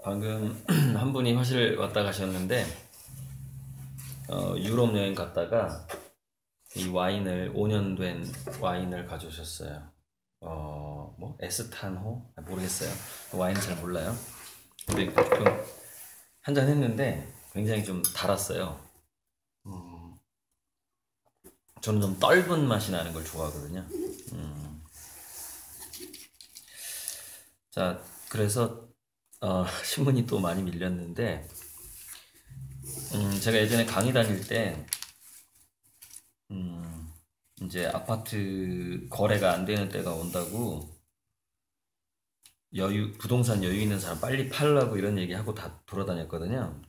방금 한 분이 화실 왔다 가셨는데 유럽 여행 갔다가 이 와인을 5년 된 와인을 가져오셨어요. 뭐 에스탄호 모르겠어요. 와인 잘 몰라요. 근데 조금 한 잔 했는데 굉장히 좀 달았어요. 저는 좀 떫은 맛이 나는 걸 좋아하거든요. 자, 그래서 신문이 또 많이 밀렸는데 제가 예전에 강의 다닐 때 이제 아파트 거래가 안 되는 때가 온다고 부동산 여유 있는 사람 빨리 팔라고 이런 얘기하고 다 돌아다녔거든요.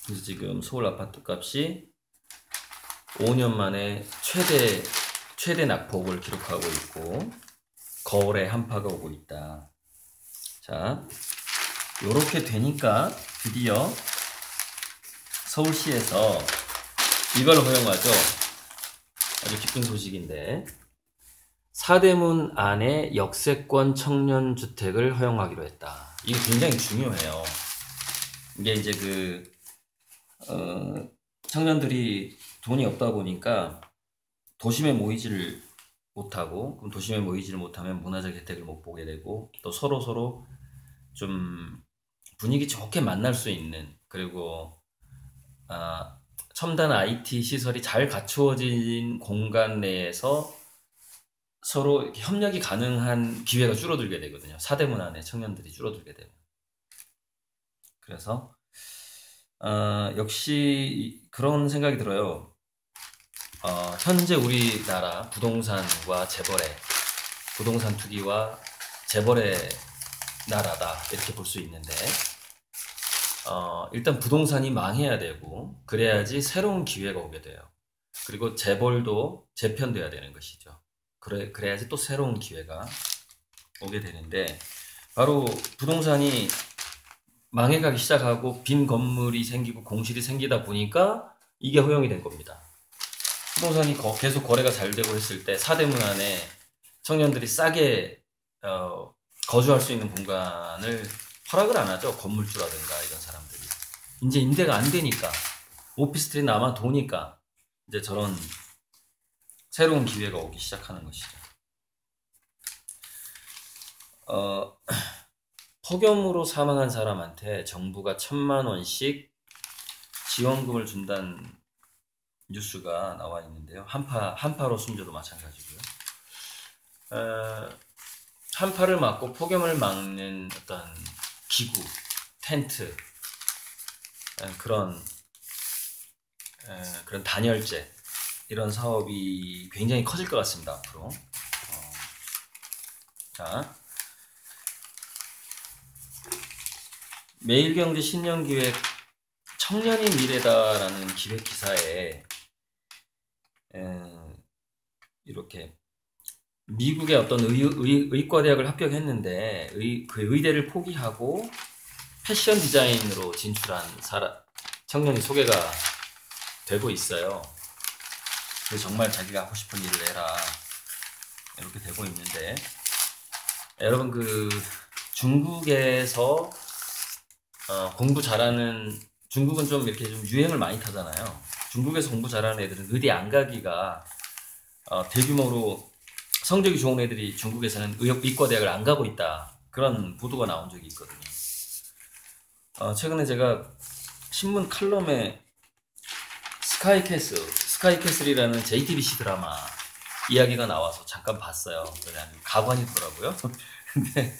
그래서 지금 서울 아파트 값이 5년 만에 최대 낙폭을 기록하고 있고 거래 한파가 오고 있다. 자, 요렇게 되니까 드디어 서울시에서 이걸 허용하죠. 아주 기쁜 소식인데 사대문 안에 역세권 청년주택을 허용하기로 했다. 이게 굉장히 중요해요. 이게 이제 청년들이 돈이 없다 보니까 도심에 모이지를 못하고, 그럼 도심에 모이지를 못하면 문화적 혜택을 못 보게 되고, 또 서로 좀 분위기 좋게 만날 수 있는, 그리고 첨단 IT 시설이 잘 갖추어진 공간 내에서 서로 이렇게 협력이 가능한 기회가 줄어들게 되거든요. 사대문 안에 청년들이 줄어들게 되면. 그래서 역시 그런 생각이 들어요. 현재 우리나라 부동산과 재벌의 부동산 투기와 재벌의 나라다 이렇게 볼 수 있는데 일단 부동산이 망해야 되고 그래야지 새로운 기회가 오게 돼요. 그리고 재벌도 재편돼야 되는 것이죠. 그래야지 또 새로운 기회가 오게 되는데 바로 부동산이 망해가기 시작하고 빈 건물이 생기고 공실이 생기다 보니까 이게 허용이 된 겁니다. 부동산이 계속 거래가 잘 되고 했을 때 사대문 안에 청년들이 싸게 거주할 수 있는 공간을 허락을 안 하죠. 건물주라든가 이런 사람들이. 이제 임대가 안 되니까 오피스텔이 남아 도니까 이제 저런 새로운 기회가 오기 시작하는 것이죠. 폭염으로 사망한 사람한테 정부가 1,000만 원씩 지원금을 준다는 뉴스가 나와 있는데요. 한파로 숨져도 마찬가지고요. 한파를 막고 폭염을 막는 어떤 기구, 텐트, 그런 단열재 이런 사업이 굉장히 커질 것 같습니다. 앞으로. 자, 매일경제 신년기획 청년이 미래다라는 기획 기사에 이렇게 미국의 어떤 의과대학을 합격했는데 그 의대를 포기하고 패션 디자인으로 진출한 청년이 소개가 되고 있어요. 그래서 정말 자기가 하고 싶은 일을 해라 이렇게 되고 있는데 여러분 중국에서 공부 잘하는 중국은 좀 이렇게 좀 유행을 많이 타잖아요. 중국에서 공부 잘하는 애들은 의대 안 가기가 대규모로 성적이 좋은 애들이 중국에서는 의과대학을 안 가고 있다. 그런 보도가 나온 적이 있거든요. 최근에 제가 신문 칼럼에 스카이캐슬이라는 JTBC 드라마 이야기가 나와서 잠깐 봤어요. 그냥 가관이더라고요. 근데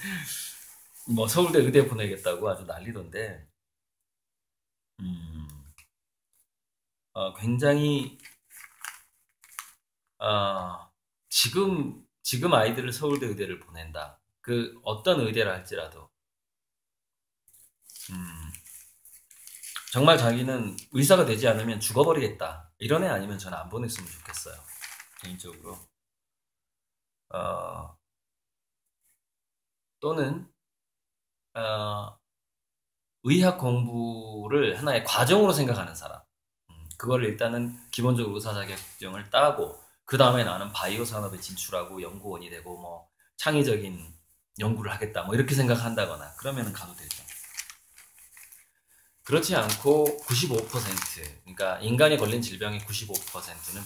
뭐 서울대 의대 보내겠다고 아주 난리던데 굉장히 지금 아이들을 서울대 의대를 보낸다. 그 어떤 의대를 할지라도 정말 자기는 의사가 되지 않으면 죽어버리겠다. 이런 애 아니면 저는 안 보냈으면 좋겠어요. 개인적으로. 또는 의학 공부를 하나의 과정으로 생각하는 사람. 그걸 일단은 기본적으로 의사 자격증을 따고 그 다음에 나는 바이오 산업에 진출하고 연구원이 되고 뭐 창의적인 연구를 하겠다 뭐 이렇게 생각한다거나 그러면 가도 되죠. 그렇지 않고 95%, 그러니까 인간이 걸린 질병의 95%는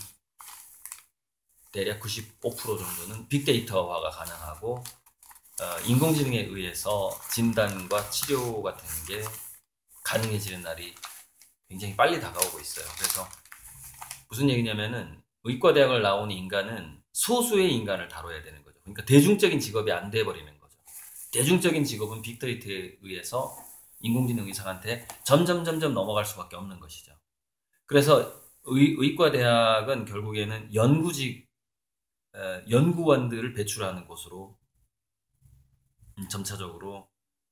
대략 95% 정도는 빅데이터화가 가능하고 인공지능에 의해서 진단과 치료 같은 게 가능해지는 날이 굉장히 빨리 다가오고 있어요. 그래서 무슨 얘기냐면은 의과대학을 나온 인간은 소수의 인간을 다뤄야 되는 거죠. 그러니까 대중적인 직업이 안 돼버리는 거죠. 대중적인 직업은 빅데이터에 의해서 인공지능 의사한테 점점 넘어갈 수밖에 없는 것이죠. 그래서 의과대학은 결국에는 연구원들을 배출하는 곳으로 점차적으로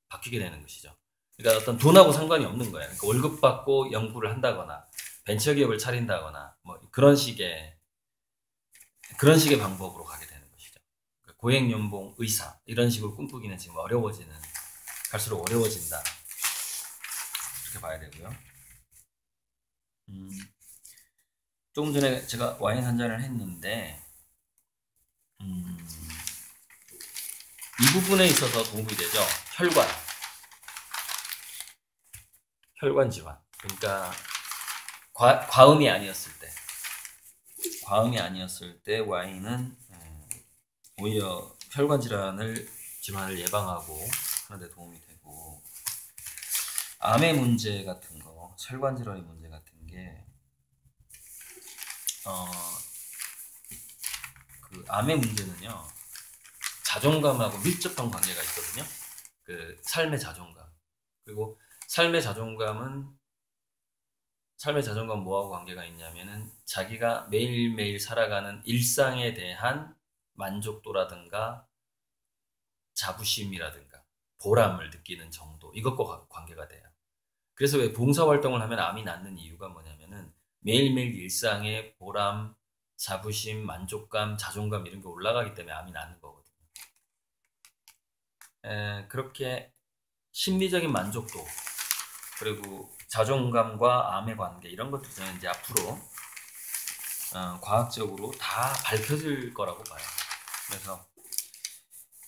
바뀌게 되는 것이죠. 그러니까 어떤 돈하고 상관이 없는 거예요. 그러니까 월급 받고 연구를 한다거나 벤처기업을 차린다거나 뭐 그런 식의 방법으로 가게 되는 것이죠. 그러니까 고액연봉 의사 이런 식으로 꿈꾸기는 지금 갈수록 어려워진다. 그렇게 봐야 되고요. 조금 전에 제가 와인 한 잔을 했는데 이 부분에 있어서 도움이 되죠. 혈관 질환. 그러니까 과음이 아니었을 때 와인은 오히려 혈관 질환을 예방하고 하는데 도움이 되고, 암의 문제 같은 거, 혈관 질환의 문제 같은 게 그 암의 문제는요, 자존감하고 밀접한 관계가 있거든요. 그 삶의 자존감. 그리고 삶의 자존감은 뭐하고 관계가 있냐면은 자기가 매일매일 살아가는 일상에 대한 만족도라든가 자부심이라든가 보람을 느끼는 정도, 이것과 관계가 돼요. 그래서 왜 봉사활동을 하면 암이 낫는 이유가 뭐냐면은 매일매일 일상에 보람, 자부심, 만족감, 자존감 이런 게 올라가기 때문에 암이 낫는 거거든요. 그렇게 심리적인 만족도, 그리고 자존감과 암의 관계, 이런 것들은 이제 앞으로 과학적으로 다 밝혀질 거라고 봐요. 그래서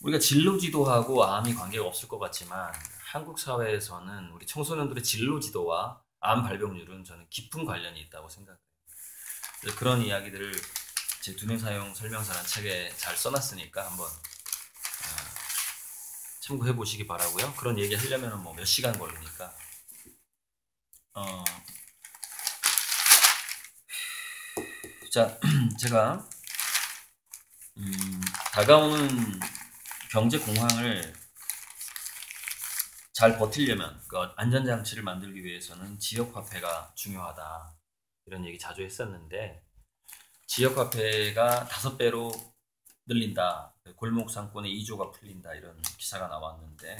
우리가 진로지도하고 암이 관계가 없을 것 같지만 한국 사회에서는 우리 청소년들의 진로지도와 암 발병률은 저는 깊은 관련이 있다고 생각해요. 그런 이야기들을 제 두뇌사용 설명서라는 책에 잘 써놨으니까 한번 참고해 보시기 바라고요. 그런 얘기 하려면 뭐 몇 시간 걸리니까. 자, 제가 다가오는 경제 공황을 잘 버티려면 그 안전장치를 만들기 위해서는 지역화폐가 중요하다, 이런 얘기 자주 했었는데, 지역화폐가 5배로 늘린다, 골목 상권의 2조가 풀린다, 이런 기사가 나왔는데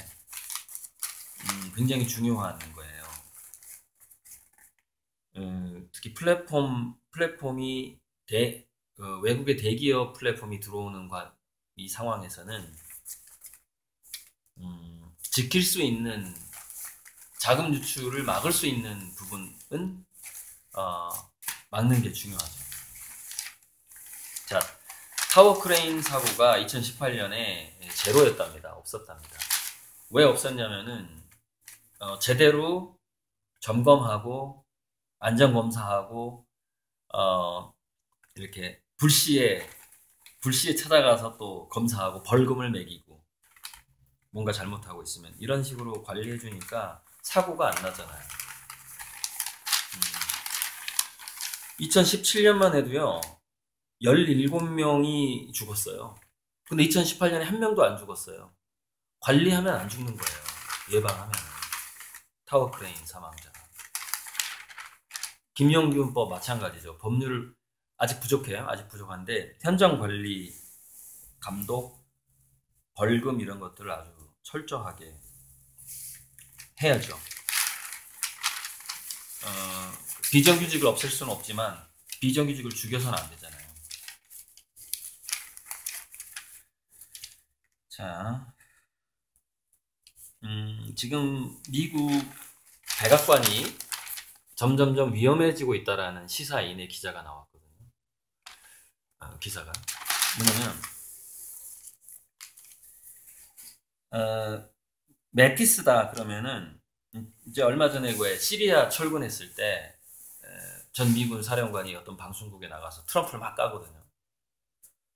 굉장히 중요한 거예요. 특히 플랫폼이 외국의 대기업 플랫폼이 들어오는 이 상황에서는 지킬 수 있는 자금 유출을 막을 수 있는 부분은 막는 게 중요하죠. 자, 타워 크레인 사고가 2018년에 제로였답니다. 없었답니다. 왜 없었냐면은 제대로 점검하고 안전 검사하고 이렇게 불시에 찾아가서 또 검사하고 벌금을 매기고 뭔가 잘못하고 있으면 이런 식으로 관리해 주니까 사고가 안 나잖아요. 2017년만 해도요 17명이 죽었어요. 근데 2018년에 한 명도 안 죽었어요. 관리하면 안 죽는 거예요. 예방하면. 타워 크레인 사망자. 김영균법 마찬가지죠. 법률 아직 부족해요. 아직 부족한데 현장 관리, 감독, 벌금 이런 것들을 아주 철저하게 해야죠. 비정규직을 없앨 수는 없지만 비정규직을 죽여서는 안 되잖아요. 자, 지금 미국 백악관이 점점점 위험해지고 있다라는 시사인의 기자가 나왔거든요. 기사가 뭐냐면 매티스다 그러면은 이제 얼마 전에 왜 시리아 철군했을 때 전 미군 사령관이 어떤 방송국에 나가서 트럼프를 막 까거든요.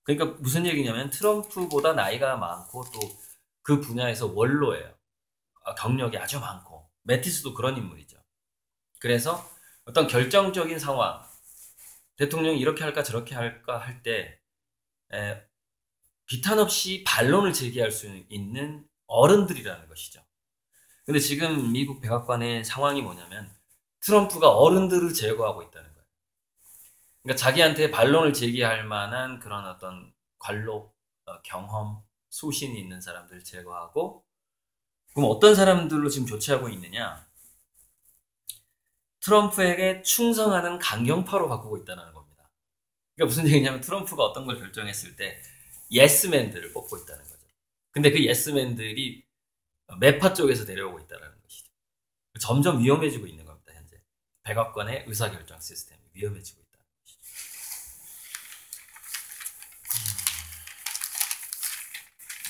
그러니까 무슨 얘기냐면 트럼프보다 나이가 많고 또 그 분야에서 원로예요. 경력이 아주 많고 매티스도 그런 인물이죠. 그래서 어떤 결정적인 상황, 대통령이 이렇게 할까 저렇게 할까 할 때 비탄 없이 반론을 제기할 수 있는 어른들이라는 것이죠. 근데 지금 미국 백악관의 상황이 뭐냐면 트럼프가 어른들을 제거하고 있다는 거예요. 그러니까 자기한테 반론을 제기할 만한 그런 어떤 관록, 경험, 소신이 있는 사람들을 제거하고, 그럼 어떤 사람들로 지금 교체하고 있느냐? 트럼프에게 충성하는 강경파로 바꾸고 있다는 겁니다. 그러니까 무슨 얘기냐면 트럼프가 어떤 걸 결정했을 때 예스맨들을 뽑고 있다는 거죠. 근데 그 예스맨들이 매파 쪽에서 내려오고 있다는 것이죠. 점점 위험해지고 있는 겁니다. 현재 백악관의 의사결정 시스템이 위험해지고 있다는 것이죠.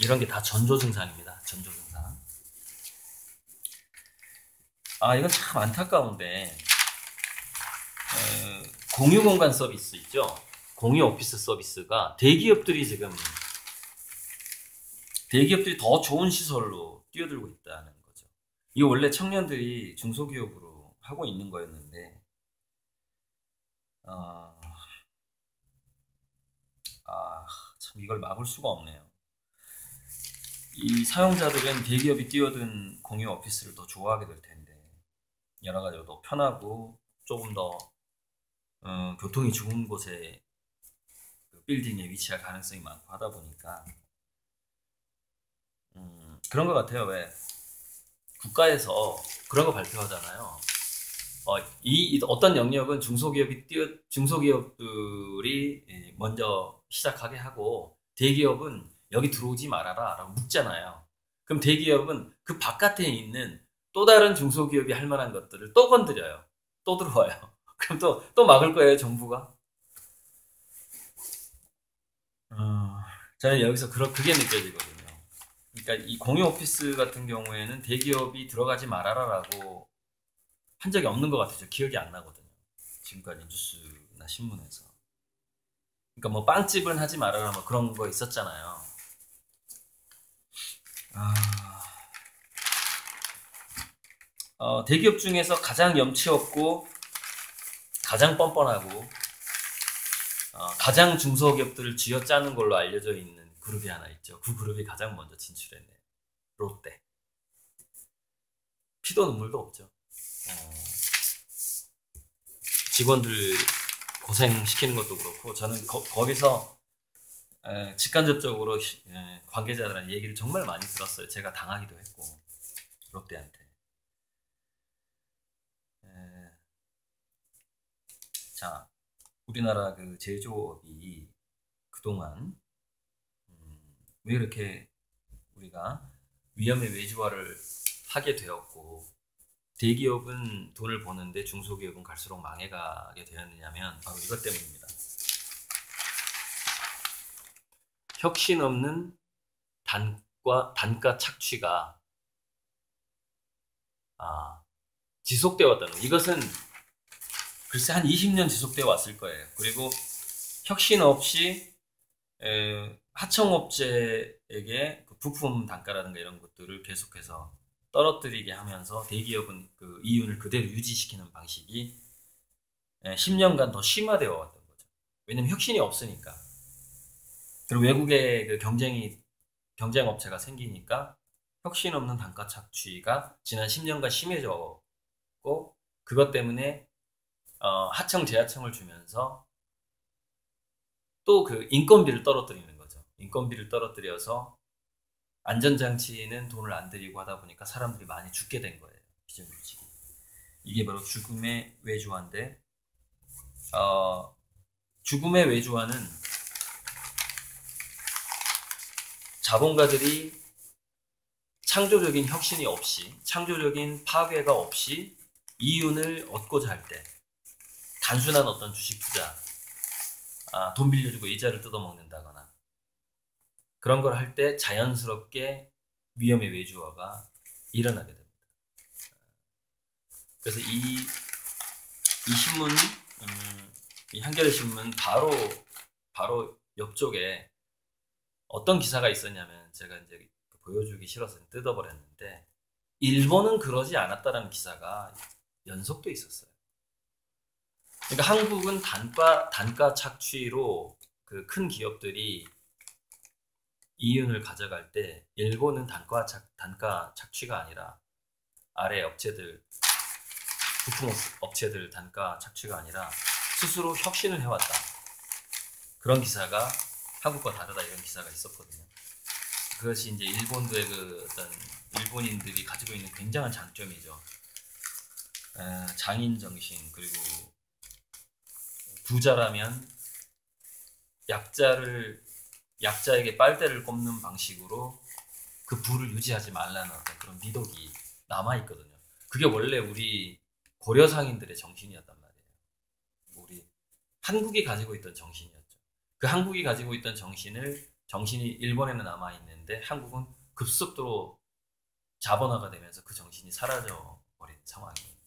이런 게 다 전조 증상입니다. 전조 증상. 이건 참 안타까운데 공유 공간 서비스 있죠. 공유 오피스 서비스가 대기업들이 더 좋은 시설로 뛰어들고 있다는 거죠. 이게 원래 청년들이 중소기업으로 하고 있는 거였는데 참 이걸 막을 수가 없네요. 이 사용자들은 대기업이 뛰어든 공유 오피스를 더 좋아하게 될 텐데 여러 가지로 더 편하고 조금 더 교통이 좋은 곳에 그 빌딩에 위치할 가능성이 많고 하다 보니까 그런 것 같아요. 왜 국가에서 그런 거 발표하잖아요. 어떤 영역은 중소기업들이 먼저 시작하게 하고 대기업은 여기 들어오지 말아라 라고 묻잖아요. 그럼 대기업은 그 바깥에 있는 또 다른 중소기업이 할 만한 것들을 또 건드려요. 또 들어와요. 그럼 또 막을 거예요, 정부가. 저는 여기서 그게 느껴지거든요. 그러니까 이 공유 오피스 같은 경우에는 대기업이 들어가지 말아라라고 한 적이 없는 것 같아요. 기억이 안 나거든요. 지금까지 뉴스나 신문에서. 그러니까 뭐 빵집은 하지 말아라 뭐 그런 거 있었잖아요. 대기업 중에서 가장 염치 없고 가장 뻔뻔하고 가장 중소기업들을 쥐어짜는 걸로 알려져 있는 그룹이 하나 있죠. 그 그룹이 가장 먼저 진출했네요. 롯데. 피도 눈물도 없죠. 직원들 고생시키는 것도 그렇고 저는 거기서 직간접적으로 관계자들한테 얘기를 정말 많이 들었어요. 제가 당하기도 했고 롯데한테. 자, 우리나라 그 제조업이 그동안 왜 이렇게 우리가 위험의 외주화를 하게 되었고 대기업은 돈을 버는데 중소기업은 갈수록 망해가게 되었느냐면 바로 이것 때문입니다. 혁신 없는 단가 착취가 지속되어 왔다는 거. 이것은 글쎄 한 20년 지속되어 왔을 거예요. 그리고 혁신 없이 하청업체에게 그 부품 단가라든가 이런 것들을 계속해서 떨어뜨리게 하면서 대기업은 그 이윤을 그대로 유지시키는 방식이 10년간 더 심화되어 왔던 거죠. 왜냐면 혁신이 없으니까. 그리고 외국의 그 경쟁업체가 생기니까 혁신 없는 단가 착취가 지난 10년간 심해졌고 그것 때문에 하청 재하청을 주면서 또 그 인건비를 떨어뜨리는 거죠. 인건비를 떨어뜨려서 안전장치에는 돈을 안 들이고 하다 보니까 사람들이 많이 죽게 된 거예요. 비정규직이. 이게 바로 죽음의 외주화인데 죽음의 외주화는 자본가들이 창조적인 혁신이 없이 창조적인 파괴가 없이 이윤을 얻고자 할 때 단순한 어떤 주식 투자 돈 빌려주고 이자를 뜯어먹는다거나 그런 걸 할 때 자연스럽게 위험의 외주화가 일어나게 됩니다. 그래서 이 신문, 이 한겨레 신문 바로 옆쪽에 어떤 기사가 있었냐면, 제가 이제 보여주기 싫어서 뜯어버렸는데, 일본은 그러지 않았다라는 기사가 연속돼 있었어요. 그러니까 한국은 단가 착취로 그 큰 기업들이 이윤을 가져갈 때, 일본은 단가 착취가 아니라 아래 업체들, 부품 업체들 단가 착취가 아니라 스스로 혁신을 해왔다. 그런 기사가 한국과 다르다, 이런 기사가 있었거든요. 그것이 이제 일본도의 그 어떤 일본인들이 가지고 있는 굉장한 장점이죠. 장인 정신, 그리고 부자라면 약자에게 빨대를 꼽는 방식으로 그 부를 유지하지 말라는 어떤 그런 미덕이 남아 있거든요. 그게 원래 우리 고려 상인들의 정신이었단 말이에요. 우리 한국이 가지고 있던 정신이었죠. 그 한국이 가지고 있던 정신이 일본에는 남아 있는데, 한국은 급속도로 자본화가 되면서 그 정신이 사라져 버린 상황이에요.